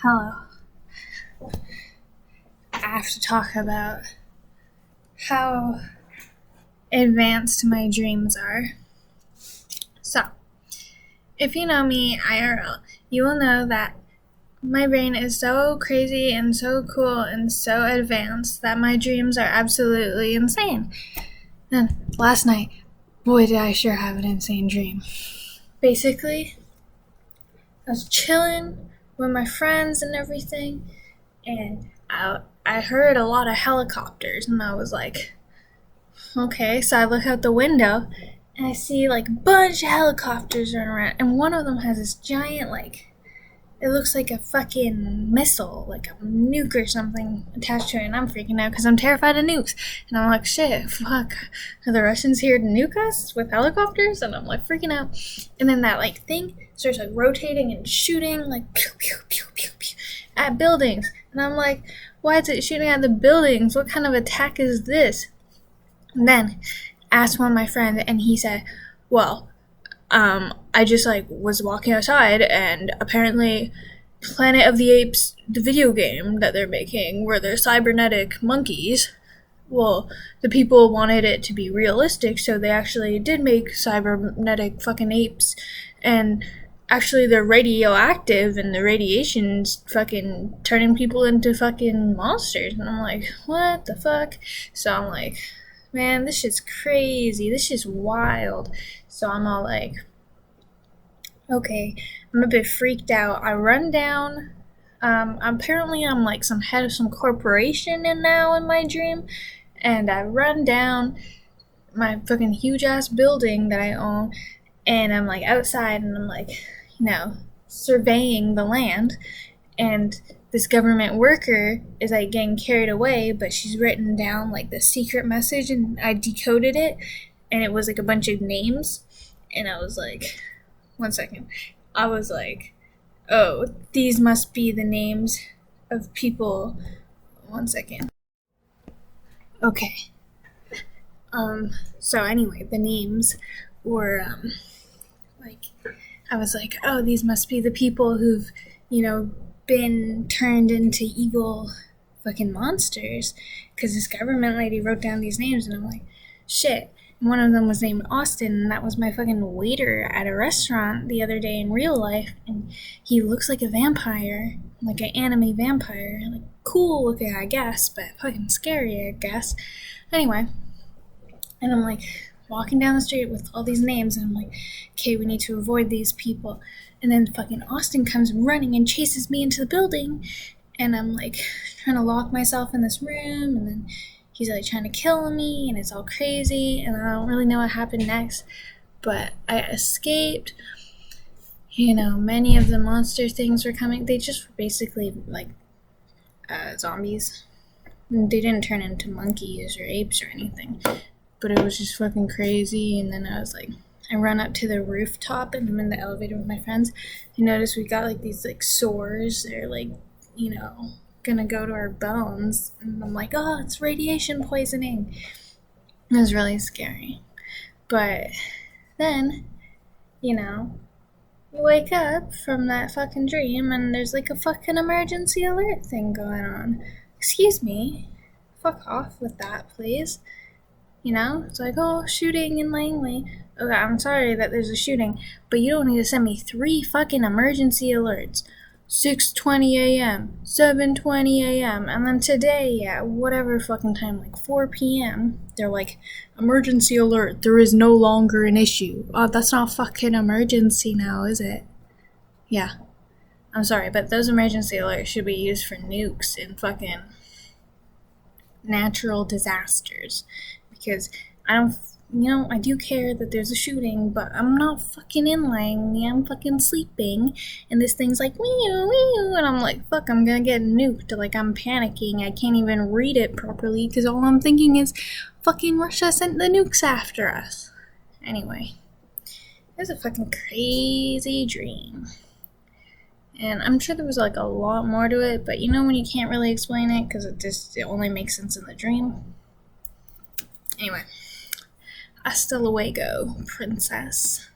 Hello. I have to talk about how advanced my dreams are. So, if you know me IRL, you will know that my brain is so crazy and so cool and so advanced that my dreams are absolutely insane. And last night, boy, did I sure have an insane dream. Basically, I was chilling with my friends and everything, and I heard a lot of helicopters, and I was like, okay. So I look out the window, and I see like a bunch of helicopters running around, and one of them has this giant, it looks like a fucking missile, like a nuke or something attached to it, and I'm freaking out because I'm terrified of nukes. And I'm like, shit, fuck, are the Russians here to nuke us with helicopters? And I'm like freaking out. And then that thing starts rotating and shooting pew pew pew pew pew at buildings. And I'm like, why is it shooting at the buildings? What kind of attack is this? And then asked one of my friends, and he said, well, I just was walking outside, and apparently Planet of the Apes, the video game that they're making, where they're cybernetic monkeys, well, the people wanted it to be realistic, so they actually did make cybernetic fucking apes, and actually they're radioactive, and the radiation's fucking turning people into fucking monsters. And I'm like, what the fuck? So I'm like, man, this shit's crazy, this shit's wild. So I'm all like, okay, I'm a bit freaked out. I run down. Apparently I'm some head of some corporation now in my dream, and I run down my fucking huge ass building that I own, and I'm outside, and I'm surveying the land, and this government worker is getting carried away, but she's written down the secret message, and I decoded it, and it was a bunch of names, and I was like, one second. I was like, oh, these must be the names of people. One second. Okay. So anyway, the names were, I was like, oh, these must be the people who've, been turned into evil fucking monsters. Because this government lady wrote down these names, and I'm like, shit. One of them was named Austin, and that was my fucking waiter at a restaurant the other day in real life, and he looks like a vampire, like an anime vampire, cool looking, I guess, but fucking scary, I guess. Anyway, and I'm walking down the street with all these names, and I'm like, okay, we need to avoid these people. And then fucking Austin comes running and chases me into the building, and I'm trying to lock myself in this room, and then he's trying to kill me, and it's all crazy, and I don't really know what happened next, but I escaped. Many of the monster things were coming. They just were basically zombies. They didn't turn into monkeys or apes or anything, but it was just fucking crazy. And then I run up to the rooftop, and I'm in the elevator with my friends. I noticed we got these sores. They're gonna go to our bones, and I'm like, oh, it's radiation poisoning. It was really scary. But then, you wake up from that fucking dream, and there's a fucking emergency alert thing going on. Excuse me, fuck off with that, please. It's oh, shooting in Langley. Okay, I'm sorry that there's a shooting, but you don't need to send me 3 fucking emergency alerts. 6:20 a.m., 7:20 a.m., and then today at whatever fucking time, 4 p.m., they're emergency alert, there is no longer an issue. Oh, that's not fucking emergency now, is it? Yeah. I'm sorry, but those emergency alerts should be used for nukes and fucking natural disasters. Because I do care that there's a shooting, but I'm not fucking in Langley. I'm fucking sleeping, and this thing's meow, meow, and I'm fuck, I'm gonna get nuked. I'm panicking. I can't even read it properly because all I'm thinking is fucking Russia sent the nukes after us. Anyway, it was a fucking crazy dream. And I'm sure there was a lot more to it, but when you can't really explain it because it only makes sense in the dream. Anyway. Hasta luego, princess.